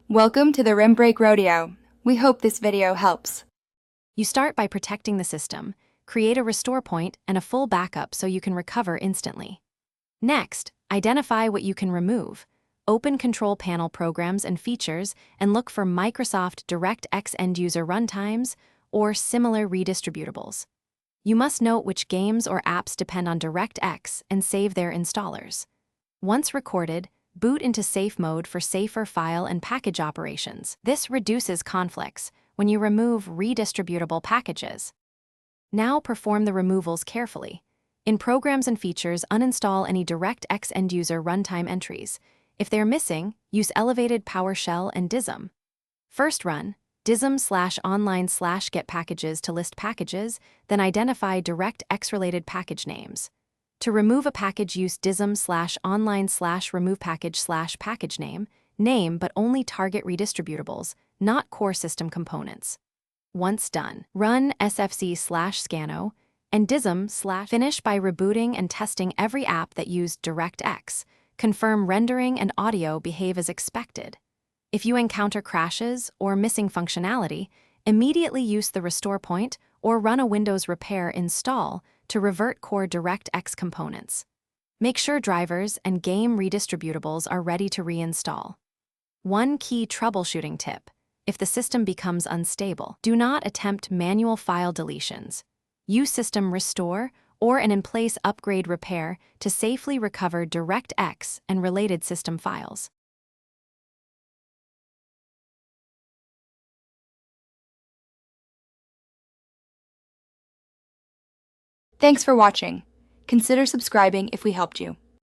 Welcome to the Rim Break Rodeo. We hope this video helps. You start by protecting the system, create a restore point and a full backup so you can recover instantly. Next, identify what you can remove. Open Control Panel programs and features and look for Microsoft DirectX end-user runtimes or similar redistributables. You must note which games or apps depend on DirectX and save their installers. Once recorded, boot into safe mode for safer file and package operations. This reduces conflicts when you remove redistributable packages. Now perform the removals carefully. In Programs and Features, uninstall any DirectX end-user runtime entries. If they're missing, use Elevated PowerShell and DISM. First run dism/online/get packages to list packages, then identify DirectX-related package names. To remove a package, use dism/online/remove package/package name but only target redistributables, not core system components. Once done, run sfc/scano and dism/finish by rebooting and testing every app that used DirectX. Confirm rendering and audio behave as expected. If you encounter crashes or missing functionality, immediately use the restore point or run a Windows repair install to revert core DirectX components. Make sure drivers and game redistributables are ready to reinstall. One key troubleshooting tip: if the system becomes unstable, do not attempt manual file deletions. Use system restore or an in-place upgrade repair to safely recover DirectX and related system files. Thanks for watching. Consider subscribing if we helped you.